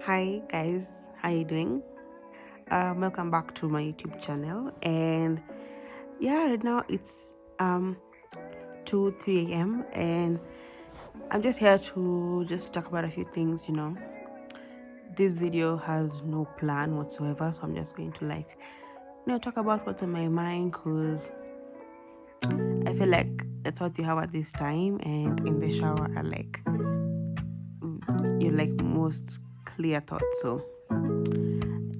Hi guys, how you doing? Welcome back to my YouTube channel. And yeah, right now it's 2 3 a.m. and I'm just here to just talk about a few things. This video has no plan whatsoever, so I'm just going to talk about what's on my mind, because I feel like the thoughts you have at this time and in the shower are your most clear thoughts. So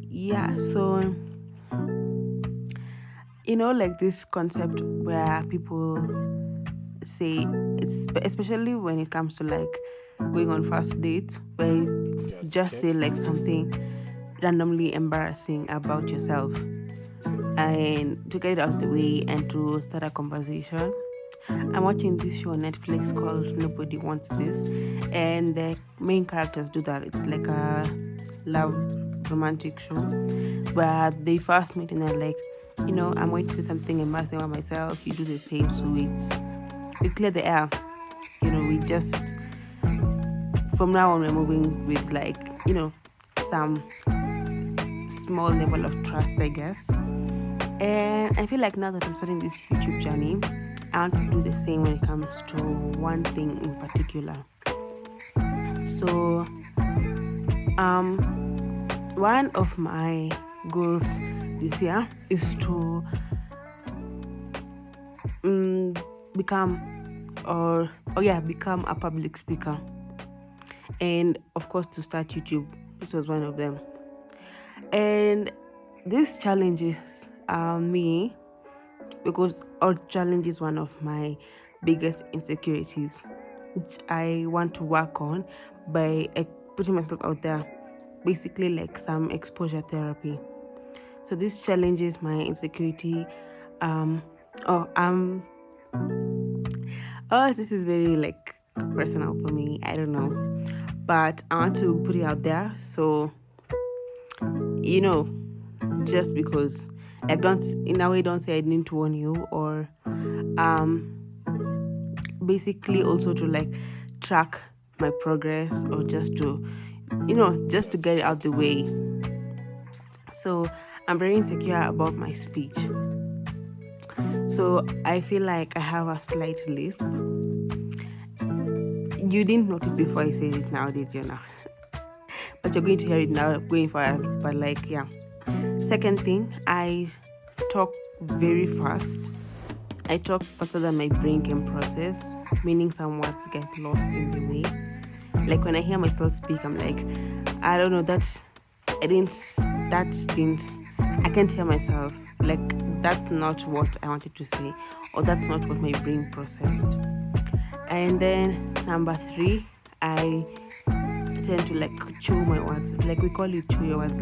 yeah, so this concept where people say, it's especially when it comes to going on first dates, where you just say something randomly embarrassing about yourself, and to get it out of the way and to start a conversation. I'm watching this show on Netflix called Nobody Wants This, and the main characters do that. It's like a love romantic show where they first meet and they're like, I'm going to say something embarrassing about myself. You do the same, so we clear the air. We just, from now on, we're moving with some small level of trust, I guess. And I feel like now that I'm starting this YouTube journey, I want to do the same when it comes to one thing in particular. So, one of my goals this year is to become a public speaker, and of course to start YouTube. This was one of them, and this challenges me because challenge is one of my biggest insecurities, which I want to work on by putting myself out there, basically like some exposure therapy. So this challenges my insecurity. This is very personal for me. I don't know, but I want to put it out there. So just because don't say I didn't warn you, or basically also to track my progress, or just to get it out the way. So I'm very insecure about my speech, so I feel like I have a slight lisp. You didn't notice before I said it, now did you? Now but you're going to hear it now going forward. But second thing, I talk very fast. I talk faster than my brain can process, meaning some words get lost in the way. When I hear myself speak, I'm like, I don't know, I can't hear myself. That's not what I wanted to say, or that's not what my brain processed. And then number 3, I tend to chew my words. We call it chew your words.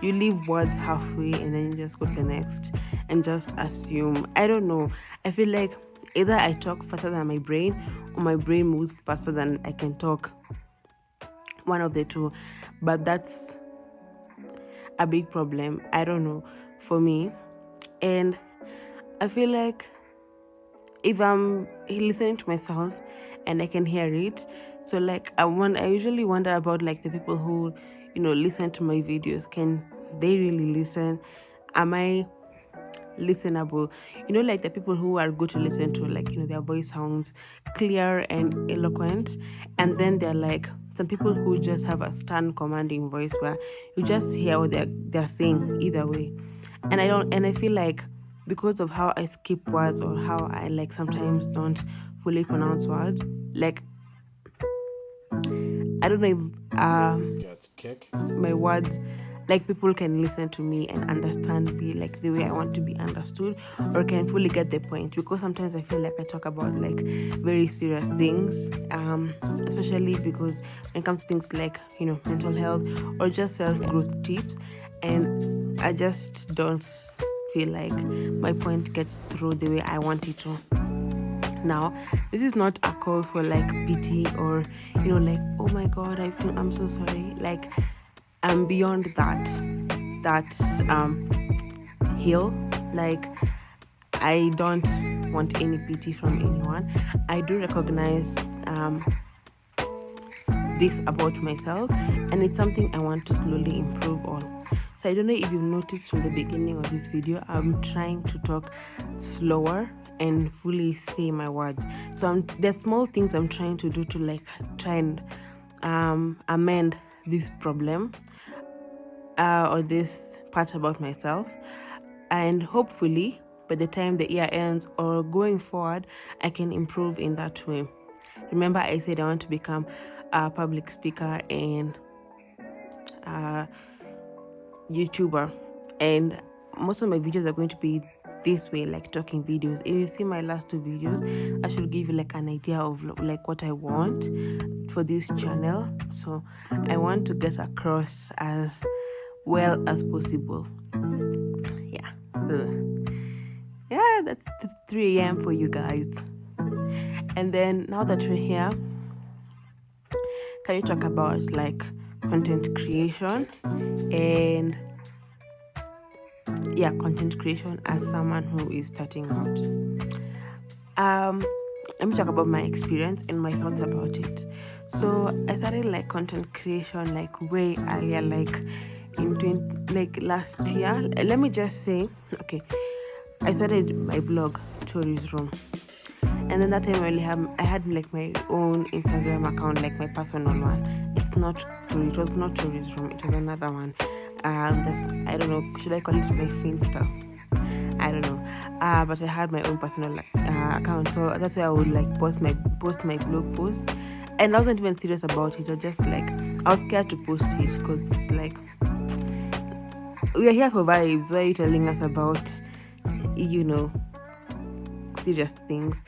You leave words halfway and then you just go to the next and just assume. I don't know. I feel like either I talk faster than my brain, or my brain moves faster than I can talk. One of the two. But that's a big problem, I don't know, for me. And I feel like if I'm listening to myself and I can hear it, so I usually wonder about the people who listen to my videos. Can they really listen? Am I listenable? The people who are good to listen to, their voice sounds clear and eloquent, and then they're some people who just have a stern commanding voice where you just hear what they're saying either way. And I feel like because of how I skip words, or how I sometimes don't fully pronounce words, I don't know if my words, people can listen to me and understand me the way I want to be understood, or can fully get the point. Because sometimes I feel I talk about very serious things, especially because when it comes to things mental health or just self-growth tips, and I just don't feel my point gets through the way I want it to. Now, this is not a call for pity, or oh my god, I'm so sorry. I'm beyond that hill. I don't want any pity from anyone. I do recognize this about myself, and it's something I want to slowly improve on. So I don't know if you've noticed from the beginning of this video, I'm trying to talk slower and fully say my words. So there's small things I'm trying to do to like try and amend this problem or this part about myself, and hopefully by the time the year ends or going forward, I can improve in that way. Remember, I said I want to become a public speaker and YouTuber, and most of my videos are going to be this way, like talking videos. If you see my last 2 videos, I should give you like an idea of like what I want for this channel. So I want to get across as well as possible. Yeah, so yeah, that's 3 a.m. for you guys. And then now that we're here, can you talk about like content creation and content creation as someone who is starting out? Let me talk about my experience and my thoughts about it. So I started like content creation like way earlier, like last year. Let me just say, okay, I started my blog Tori's Room, and then that time I had like my own Instagram account, like my personal one. It was not Tori's Room, it was another one. I don't know, should I call it my Finsta? I don't know. But I had my own personal account, so that's why I would like post my blog posts, and I wasn't even serious about it. I just like, I was scared to post it because it's like, we are here for vibes. Why are you telling us about, serious things?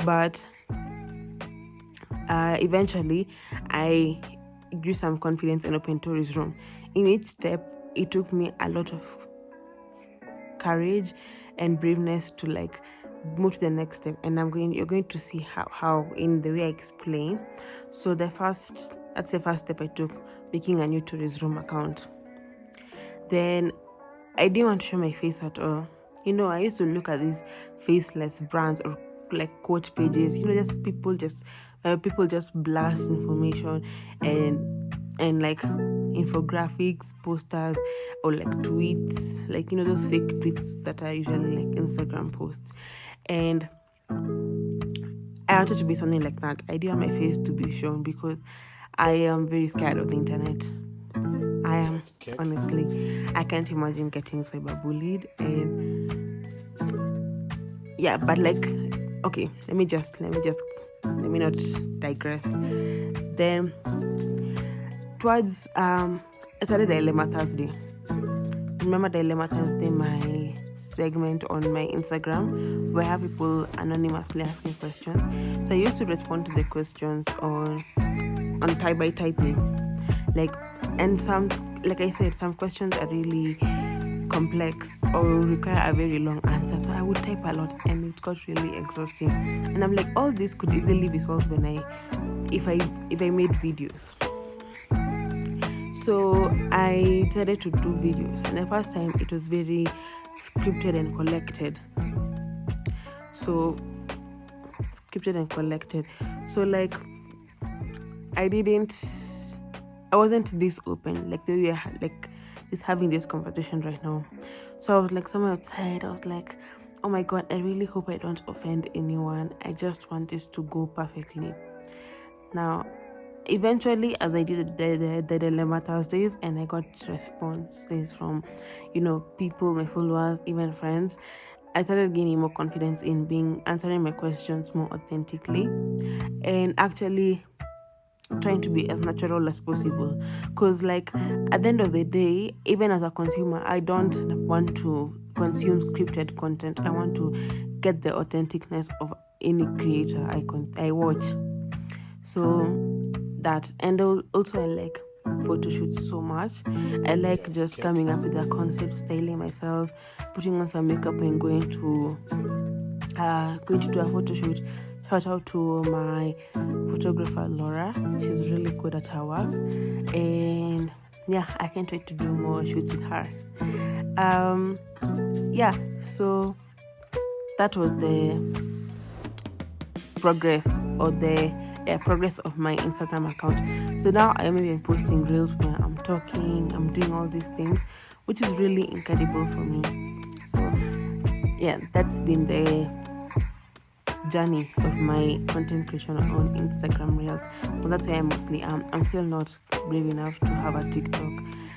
But eventually I grew some confidence and opened Tori's Room. In each step, it took me a lot of courage and braveness to like move to the next step, and you're going to see how in the way I explain. So that's the first step I took, making a new Tori's Room account. Then I didn't want to show my face at all. I used to look at these faceless brands or like quote pages, just people just blast information and like infographics, posters, or like tweets, like those fake tweets that are usually like Instagram posts. And I wanted to be something like that. I didn't want my face to be shown because I am very scared of the internet. I am, honestly. I can't imagine getting cyberbullied. And yeah, but like, okay, let me not digress. Then towards I started Dilemma Thursday. Remember Dilemma Thursday, my segment on my Instagram where I have people anonymously asking questions. So I used to respond to the questions on by typing, and some, like I said, some questions are really complex or require a very long answer, so I would type a lot and it got really exhausting. And I'm like, all this could easily be solved if I made videos. So I decided to do videos, and the first time it was very scripted and collected. So like I wasn't this open like the way is having this conversation right now. So I was like somewhere outside, I was like, oh my god, I really hope I don't offend anyone. I just want this to go perfectly. Now eventually, as I did the Dilemma Thursdays, and I got responses from people, my followers, even friends, I started gaining more confidence in answering my questions more authentically and actually trying to be as natural as possible. Because like at the end of the day, even as a consumer, I don't want to consume scripted content. I want to get the authenticness of any creator I watch. So that, and also I like photo shoots so much. I like just coming up with a concept, styling myself, putting on some makeup and going to do a photo shoot. Shout out to my photographer Laura, she's really good at her work, and yeah, I can't wait to do more shoots with her. So that was the progress or the progress of my Instagram account. So now I am even posting reels where I'm talking, I'm doing all these things, which is really incredible for me. So yeah, that's been the journey of my content creation on Instagram Reels. But that's why I mostly am. I'm still not brave enough to have a TikTok.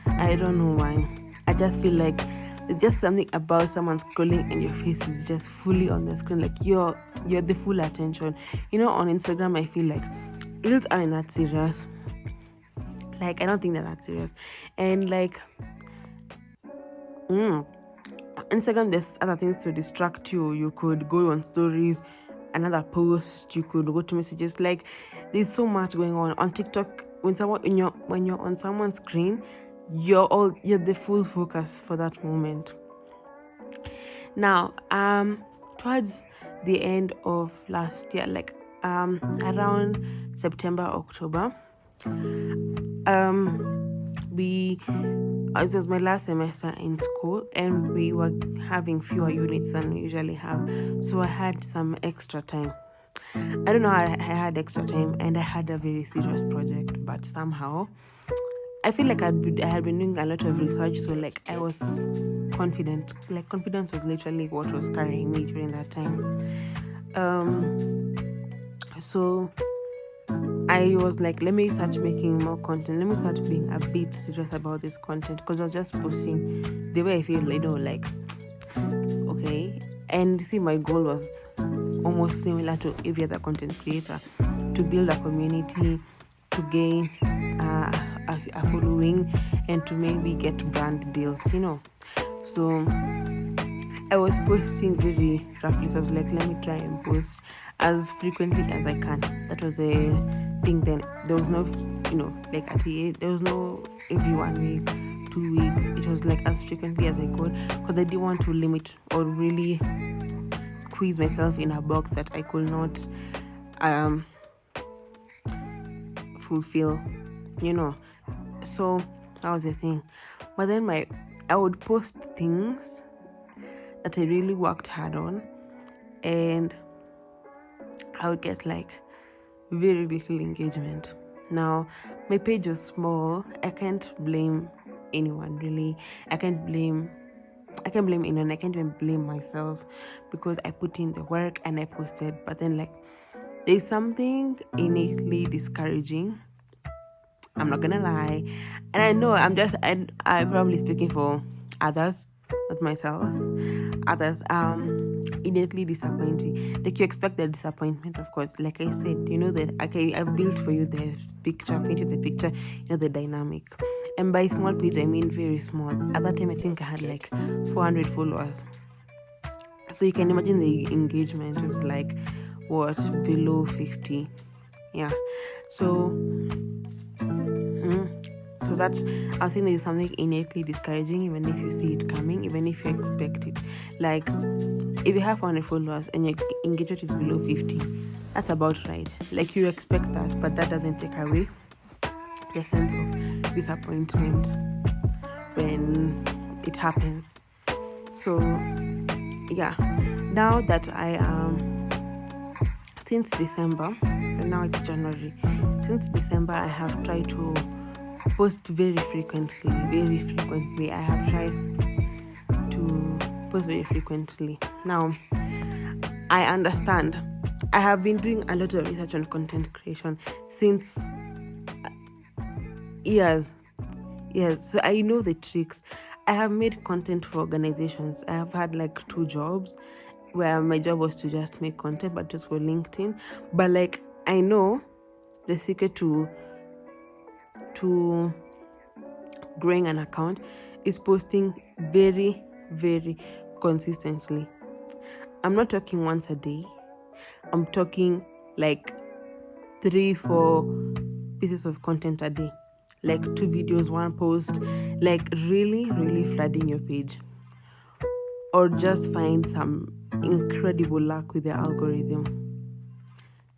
I don't know why. I just feel like there's just something about someone scrolling and your face is just fully on the screen. Like you're the full attention. On Instagram I feel like Reels aren't that serious. Like I don't think they're that serious. And like Instagram, there's other things to distract you. You could go on stories, another post. You could go to messages. Like there's so much going on TikTok. When you're on someone's screen, you're the full focus for that moment. Now, towards the end of last year, like around September, October, it was my last semester in school and we were having fewer units than we usually have, so I had some extra time. I don't know how I had extra time, and I had a very serious project, but somehow I feel like I had been doing a lot of research, so like I was confident. Like confidence was literally what was carrying me during that time. So I was like, let me start making more content. Let me start being a bit serious about this content, because I was just posting the way I feel, like, okay. And see, my goal was almost similar to every other content creator, to build a community, to gain a following, and to maybe get brand deals, So I was posting very roughly, so I was like, let me try and post as frequently as I can. That was the thing then. There was no, like at the end, there was no every 1 week, 2 weeks. It was like as frequently as I could, because I didn't want to limit or really squeeze myself in a box that I could not fulfill, So that was the thing. But then I would post things that I really worked hard on, and I would get like very little engagement. Now, my page was small. I can't blame anyone really. I can't blame anyone. I can't even blame myself, because I put in the work and I posted. But then like there's something innately discouraging. I'm not gonna lie. And I know I'm probably speaking for others, not myself. Others innately disappointing. Like you expect the disappointment, of course. Like I said, that okay, I've built for you the picture, painted the picture, the dynamic. And by small page I mean very small. At that time I think I had like 400 followers. So you can imagine the engagement was like what, below 50. Yeah. So that's, I think there's something innately discouraging, even if you see it coming, even if you expect it. Like if you have 400 followers and your engagement is below 50, that's about right. Like you expect that, but that doesn't take away your sense of disappointment when it happens. So yeah, now that I since December, and now it's January, since December I have tried to post very frequently. I have tried to post very frequently. Now, I understand. I have been doing a lot of research on content creation since years. Yes, so I know the tricks. I have made content for organizations. I have had like 2 jobs where my job was to just make content, but just for LinkedIn. But like I know the secret to growing an account is posting very, very consistently. I'm not talking once a day. I'm talking like 3-4 pieces of content a day, like 2 videos, 1 post, like really, really flooding your page. Or just find some incredible luck with the algorithm,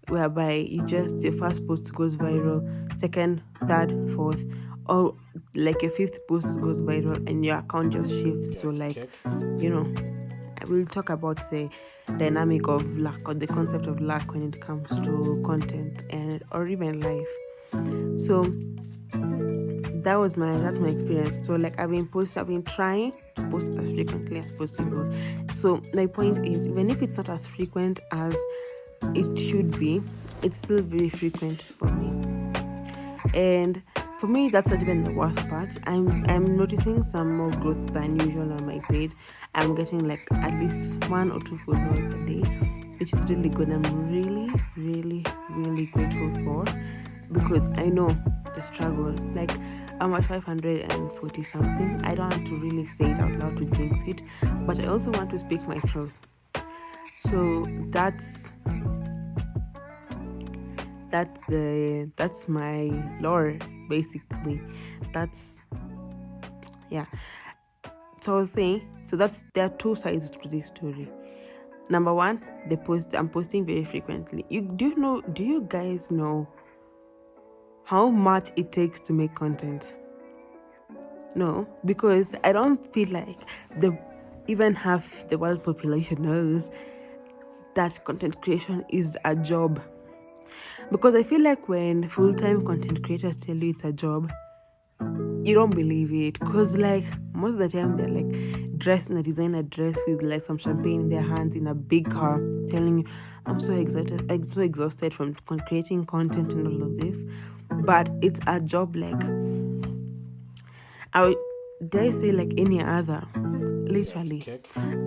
whereby your first post goes viral, second, third, fourth, or like your 5th post goes viral and your account just shifts. So like, we'll talk about the dynamic of luck or the concept of luck when it comes to content and or even life. So that's my experience. So like I've been trying to post as frequently as possible. So my point is, even if it's not as frequent as it should be, it's still very frequent for me. And for me, that's not even the worst part. I'm noticing some more growth than usual on my page. I'm getting like at least 1 or 2 followers a day, which is really good. I'm really, really, really grateful for, because I know the struggle. Like I'm at 540 something. I don't want to really say it out loud to jinx it, but I also want to speak my truth. So that's my lore, basically. Yeah. So I was saying, so there are two sides to this story. Number one, I'm posting very frequently. Do you guys know how much it takes to make content? No, because I don't feel like even half the world population knows that content creation is a job. Because I feel like when full-time content creators tell you it's a job, you don't believe it. Because like most of the time they're like dressed in a designer dress with like some champagne in their hands in a big car, telling you, I'm so exhausted from creating content and all of this. But it's a job like, I dare say, like any other, literally.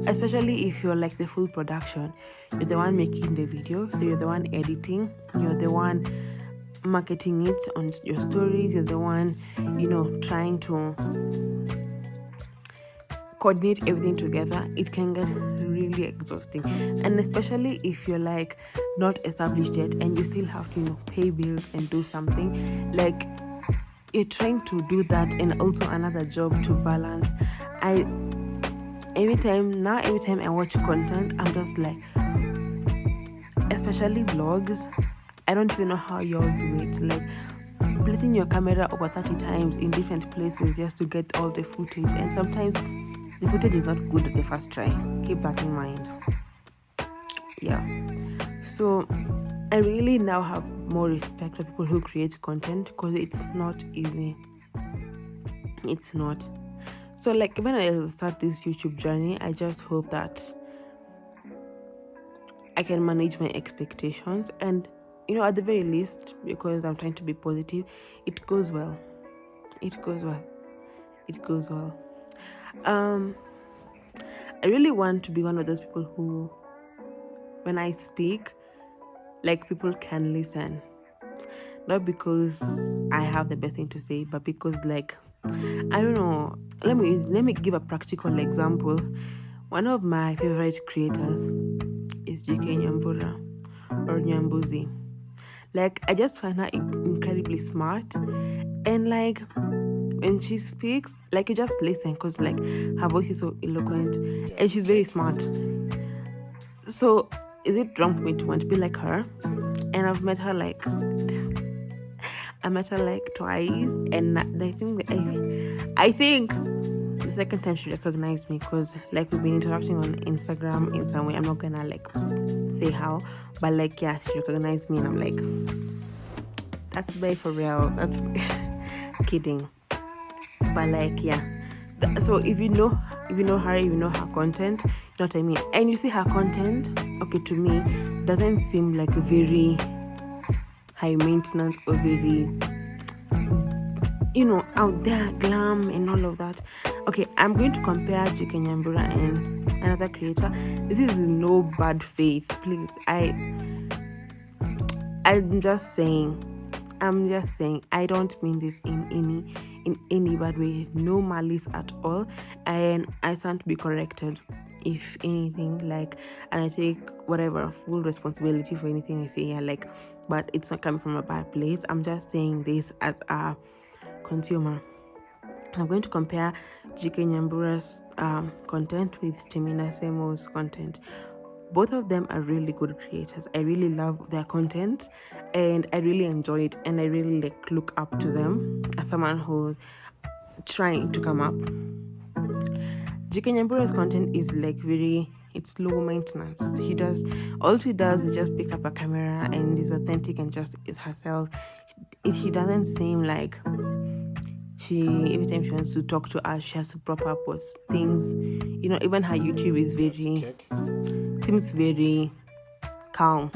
Especially if you're like the full production, you're the one making the video, you're the one editing, you're the one marketing it on your stories, you're the one, trying to coordinate everything together. It can get really exhausting, and especially if you're like not established yet and you still have to pay bills and do something. Like you're trying to do that and also another job to balance. Every time I watch content, I'm just like, especially vlogs, I don't even know how y'all do it. Like placing your camera over 30 times in different places just to get all the footage, and sometimes the footage is not good at the first try. Keep that in mind. Yeah. So I really now have more respect for people who create content, because it's not easy. It's not. So like when I start this YouTube journey, I just hope that I can manage my expectations, and at the very least, because I'm trying to be positive, it goes well. I really want to be one of those people who, when I speak, like people can listen, not because I have the best thing to say, but because like, I don't know. Let me give a practical example. One of my favorite creators is JK Nyambura or Nyambuzi. Like I just find her incredibly smart, and like when she speaks, like you just listen, because like her voice is so eloquent and she's very smart. So is it wrong for me to want to be like her? And I've met her like twice, and I think the second time she recognized me, because like we've been interacting on Instagram in some way. I'm not gonna like say how, but like yeah, she recognized me, and I'm like, that's very for real. That's kidding, but like yeah. So if you know her, you know her content. You know what I mean? And you see her content, okay, to me doesn't seem like a very high maintenance or very out there glam and all of that. Okay, I'm going to compare JK Nyambura and another creator. This is no bad faith, please. I'm just saying, I don't mean this in any bad way, no malice at all, and I stand to be corrected if anything, like, and I take whatever full responsibility for anything I say here, like, but it's not coming from a bad place. I'm just saying this as a consumer. I'm going to compare JK Nyambura's content with Timina Semo's content. Both of them are really good creators. I really love their content and I really enjoy it, and I really like look up to them as someone who's trying to come up. JK Nyambura's content is like very it's low maintenance. All she does is just pick up a camera and is authentic and just is herself. She doesn't seem like every time she wants to talk to us, she has to prop up with things. Even her YouTube is seems very calm.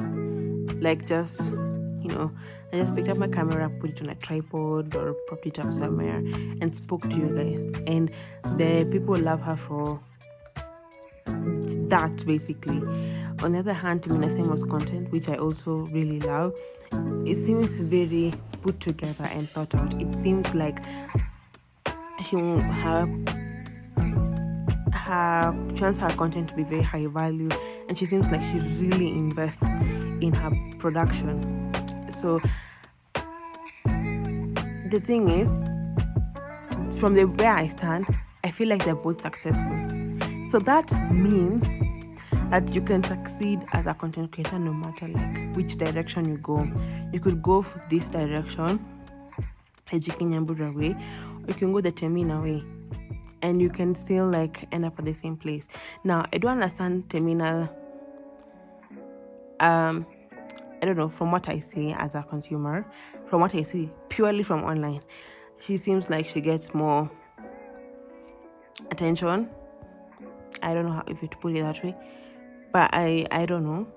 Like just, I just picked up my camera, put it on a tripod or propped it up somewhere and spoke to you guys. And the people love her for that, basically. On the other hand, Tamina Simo's content, which I also really love, it seems very put together and thought out. It seems like she wants her content to be very high value, and she seems like she really invests in her production. So the thing is, from the way I stand, I feel like they're both successful. So that means that you can succeed as a content creator no matter like which direction you go. You could go for this direction, Ejiki Nyambura way, or you can go the Temina way, and you can still like end up at the same place. Now, I don't understand Temina. I don't know, from what I see as a consumer, from what I see purely from online, she seems like she gets more attention. I don't know how, if you to put it that way, but I don't know,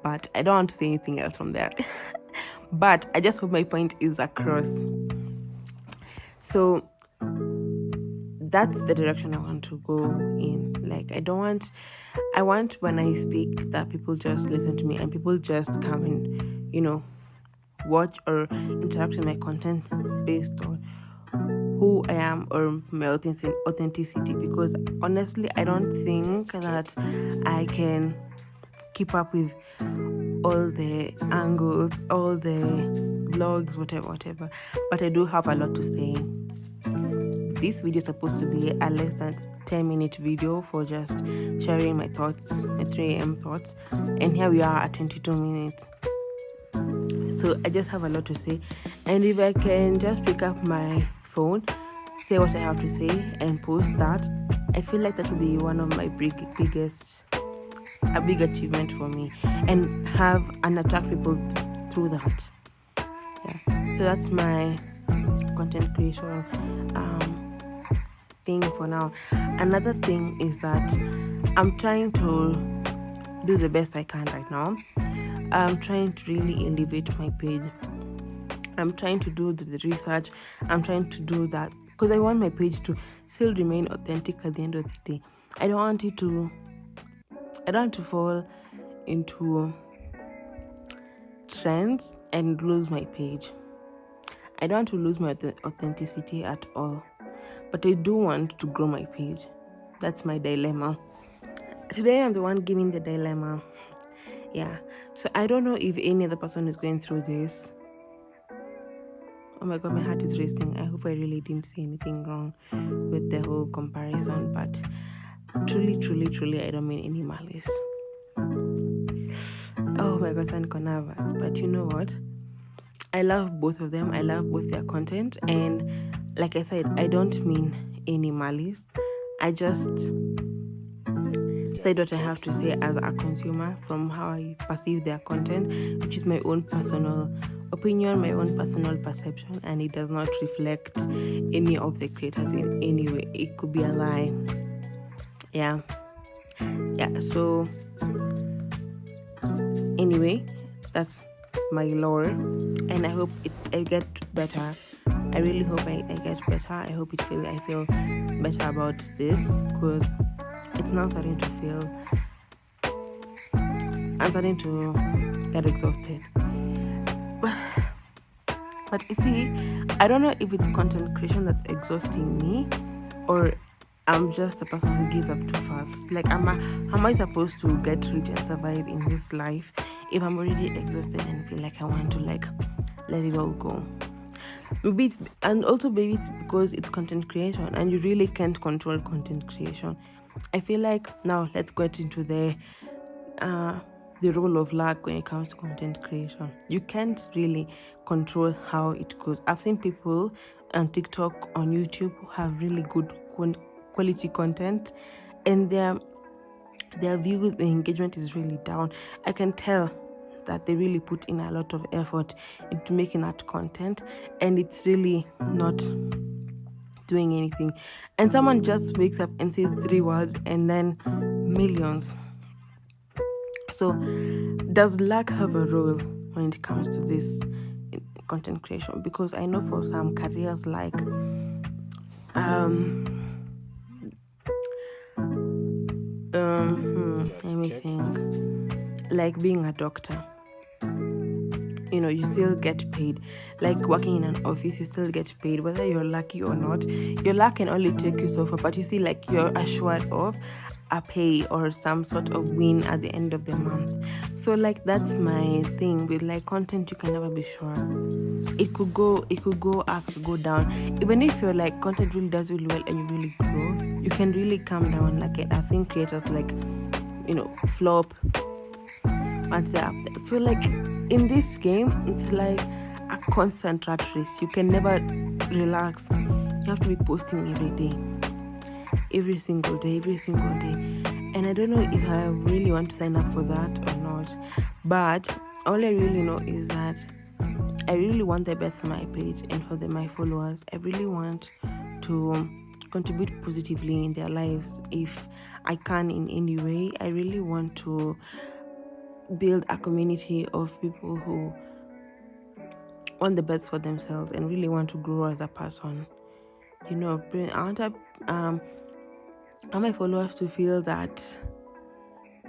but I don't want to say anything else from there. But I just hope my point is across. So that's the direction I want to go in. Like, I want when I speak that people just listen to me and people just come and, watch or interact with my content based on who I am or my authenticity. Because honestly, I don't think that I can keep up with all the angles, all the vlogs, whatever. But I do have a lot to say. This video is supposed to be a less than 10-minute video for just sharing my thoughts, my 3 a.m. thoughts. And here we are at 22 minutes. So I just have a lot to say. And if I can just pick up my phone, say what I have to say, and post that, I feel like that will be one of my biggest achievement for me, and attract people through that. Yeah. So that's my content creation thing for now. Another thing is that I'm trying to do the best I can right now. I'm trying to really elevate my page. I'm trying to do the research. I'm trying to do that because I want my page to still remain authentic at the end of the day. I don't want to fall into trends and lose my page. I don't want to lose my authenticity at all. But I do want to grow my page. That's my dilemma. Today I'm the one giving the dilemma. Yeah. So I don't know if any other person is going through this. Oh my god, my heart is racing. I hope I really didn't say anything wrong with the whole comparison. But truly, I don't mean any malice. Oh my god, I'm nervous. But you know what? I love both of them. I love both their content. And like I said, I don't mean any malice. I just said what I have to say as a consumer from how I perceive their content, which is my own personal opinion, my own personal perception, and it does not reflect any of the creators in any way. It could be a lie. Yeah. So anyway, that's my lore, and I hope I get better. I really hope I get better. I hope I feel better about this, because it's now starting to feel, I'm starting to get exhausted. But you see, I don't know if it's content creation that's exhausting me, or I'm just a person who gives up too fast. Like, how am I supposed to get rich and survive in this life if I'm already exhausted and feel like I want to let it all go? Maybe it's because it's content creation and you really can't control content creation. I feel like now let's get into the role of luck when it comes to content creation. You can't really control how it goes. I've seen people on TikTok, on YouTube who have really good quality content, and they're their views, the engagement is really down. I can tell that they really put in a lot of effort into making that content, and it's really not doing anything. And someone just wakes up and says 3 words and then millions. So does luck have a role when it comes to this content creation? Because I know for some careers like let me think, like being a doctor, you still get paid. Like working in an office, you still get paid whether you're lucky or not. Your luck can only take you so far, but you see, like, you're assured of a pay or some sort of win at the end of the month. So like that's my thing with like content. You can never be sure. It could go up, it could go down. Even if your like content really does really well and you really grow, you can really come down. Like I've seen creators like flop once they're up there. So like in this game, it's like a constant rat race. You can never relax. You have to be posting every day, every single day. And I don't know if I really want to sign up for that or not, but all I really know is that I really want the best for my page and for my followers. I really want to contribute positively in their lives if I can in any way. I really want to build a community of people who want the best for themselves and really want to grow as a person. I want my followers to feel that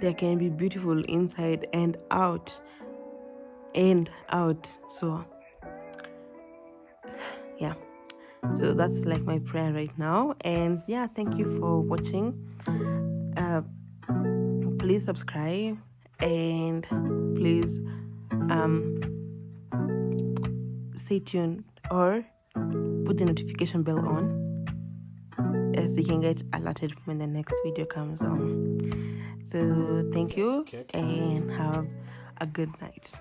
they can be beautiful inside and out. So yeah, so that's like my prayer right now. And yeah, thank you for watching. Please subscribe and please stay tuned or put the notification bell on as you can get alerted when the next video comes on. So thank you and have a good night.